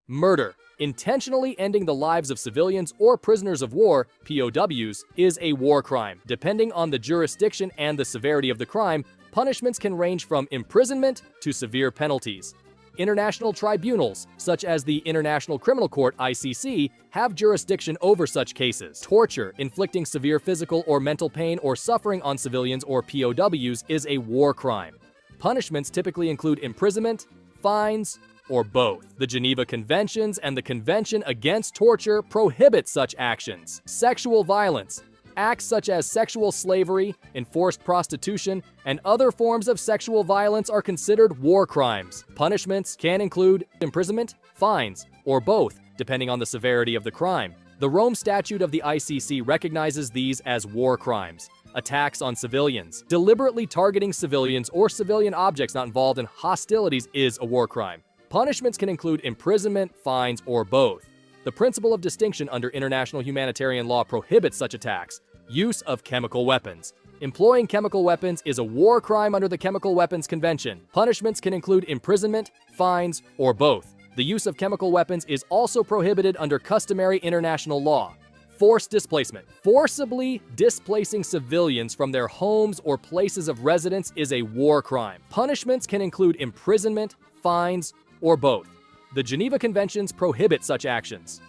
Murder. Intentionally ending the lives of civilians or prisoners of war, POWs, is a war crime. Depending on the jurisdiction and the severity of the crime, punishments can range from imprisonment to severe penalties. International tribunals, such as the International Criminal Court (ICC), have jurisdiction over such cases. Torture, inflicting severe physical or mental pain or suffering on civilians or POWs, is a war crime. Punishments typically include imprisonment, fines, or both. The Geneva Conventions and the Convention Against Torture prohibit such actions. Sexual violence. Acts such as sexual slavery, enforced prostitution, and other forms of sexual violence are considered war crimes. Punishments can include imprisonment, fines, or both, depending on the severity of the crime. The Rome Statute of the ICC recognizes these as war crimes. Attacks on civilians. Deliberately targeting civilians or civilian objects not involved in hostilities is a war crime. Punishments can include imprisonment, fines, or both. The principle of distinction under international humanitarian law prohibits such attacks. Use of chemical weapons. Employing chemical weapons is a war crime under the Chemical Weapons Convention. Punishments can include imprisonment, fines, or both. The use of chemical weapons is also prohibited under customary international law. Forced displacement. Forcibly displacing civilians from their homes or places of residence is a war crime. Punishments can include imprisonment, fines, or both. The Geneva Conventions prohibit such actions.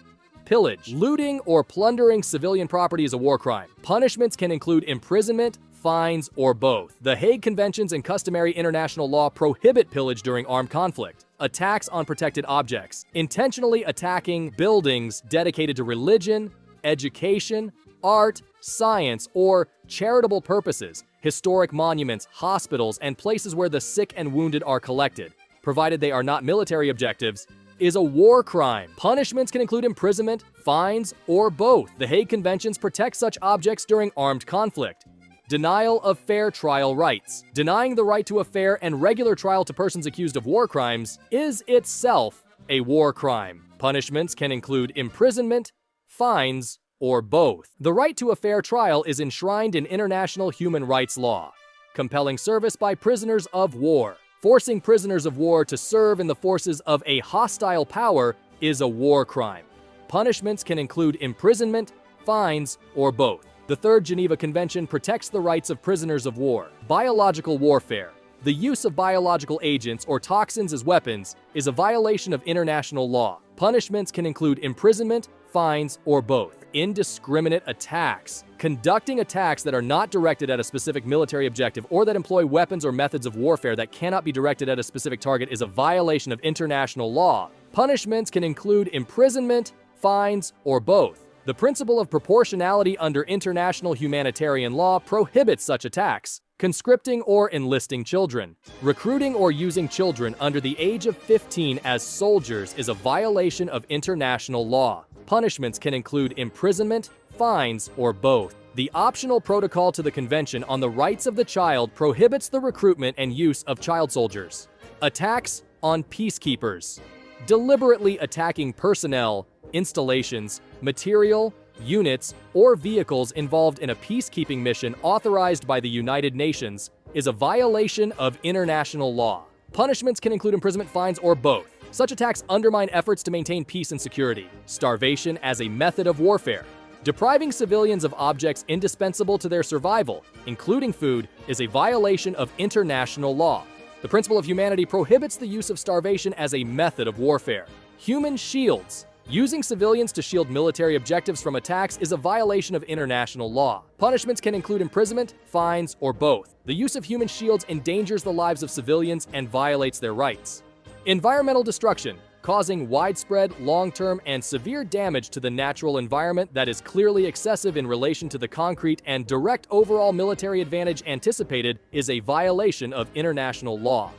Pillage. Looting or plundering civilian property is a war crime. Punishments can include imprisonment, fines, or both. The Hague Conventions and customary international law prohibit pillage during armed conflict. Attacks on protected objects. Intentionally attacking buildings dedicated to religion, education, art, science, or charitable purposes, historic monuments, hospitals, and places where the sick and wounded are collected, provided they are not military objectives, is a war crime. Punishments can include imprisonment, fines, or both. The Hague Conventions protect such objects during armed conflict. Denial of fair trial rights. Denying the right to a fair and regular trial to persons accused of war crimes is itself a war crime. Punishments can include imprisonment, fines, or both. The right to a fair trial is enshrined in international human rights law. Compelling service by prisoners of war. Forcing prisoners of war to serve in the forces of a hostile power is a war crime. Punishments can include imprisonment, fines, or both. The Third Geneva Convention protects the rights of prisoners of war. Biological warfare. The use of biological agents or toxins as weapons is a violation of international law. Punishments can include imprisonment, fines, or both. Indiscriminate attacks. Conducting attacks that are not directed at a specific military objective or that employ weapons or methods of warfare that cannot be directed at a specific target is a violation of international law. Punishments can include imprisonment, fines, or both. The principle of proportionality under international humanitarian law prohibits such attacks. Conscripting or enlisting children. Recruiting or using children under the age of 15 as soldiers is a violation of international law. Punishments can include imprisonment, fines, or both. The optional protocol to the Convention on the Rights of the Child prohibits the recruitment and use of child soldiers. Attacks on peacekeepers. Deliberately attacking personnel, installations, material, units, or vehicles involved in a peacekeeping mission authorized by the United Nations is a violation of international law. Punishments can include imprisonment, fines, or both. Such attacks undermine efforts to maintain peace and security. Starvation as a method of warfare. Depriving civilians of objects indispensable to their survival, including food, is a violation of international law. The principle of humanity prohibits the use of starvation as a method of warfare. Human shields. Using civilians to shield military objectives from attacks is a violation of international law. Punishments can include imprisonment, fines, or both. The use of human shields endangers the lives of civilians and violates their rights. Environmental destruction, causing widespread, long-term, and severe damage to the natural environment that is clearly excessive in relation to the concrete and direct overall military advantage anticipated, is a violation of international law.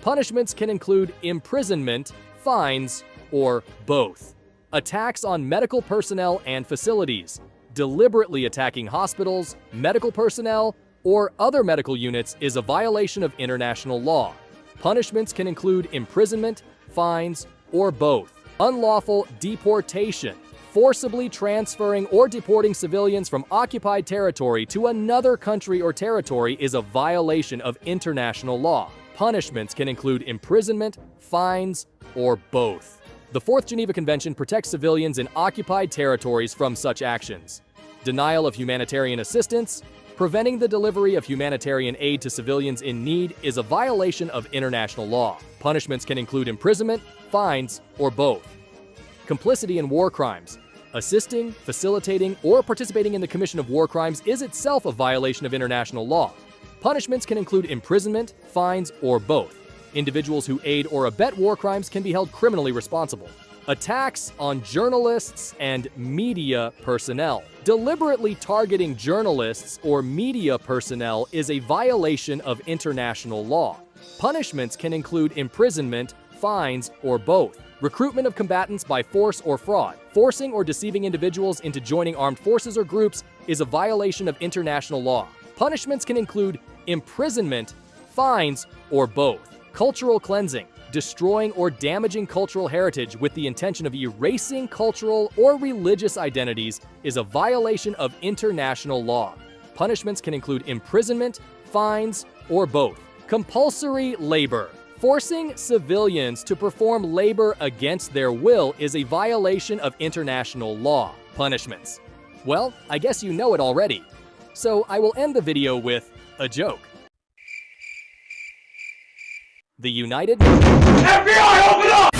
Punishments can include imprisonment, fines, or both. Attacks on medical personnel and facilities. Deliberately attacking hospitals, medical personnel, or other medical units is a violation of international law. Punishments can include imprisonment, fines, or both. Unlawful deportation. Forcibly transferring or deporting civilians from occupied territory to another country or territory is a violation of international law. Punishments can include imprisonment, fines, or both. The Fourth Geneva Convention protects civilians in occupied territories from such actions. Denial of humanitarian assistance. Preventing the delivery of humanitarian aid to civilians in need is a violation of international law. Punishments can include imprisonment, fines, or both. Complicity in war crimes. Assisting, facilitating, or participating in the commission of war crimes is itself a violation of international law. Punishments can include imprisonment, fines, or both. Individuals who aid or abet war crimes can be held criminally responsible. Attacks on journalists and media personnel. Deliberately targeting journalists or media personnel is a violation of international law. Punishments can include imprisonment, fines, or both. Recruitment of combatants by force or fraud. Forcing or deceiving individuals into joining armed forces or groups is a violation of international law. Punishments can include imprisonment, fines, or both. Cultural cleansing. Destroying or damaging cultural heritage with the intention of erasing cultural or religious identities is a violation of international law. Punishments can include imprisonment, fines, or both. Compulsory labor. Forcing civilians to perform labor against their will is a violation of international law. Punishments. Well, I guess you know it already. So I will end the video with a joke. The United... FBI, open up!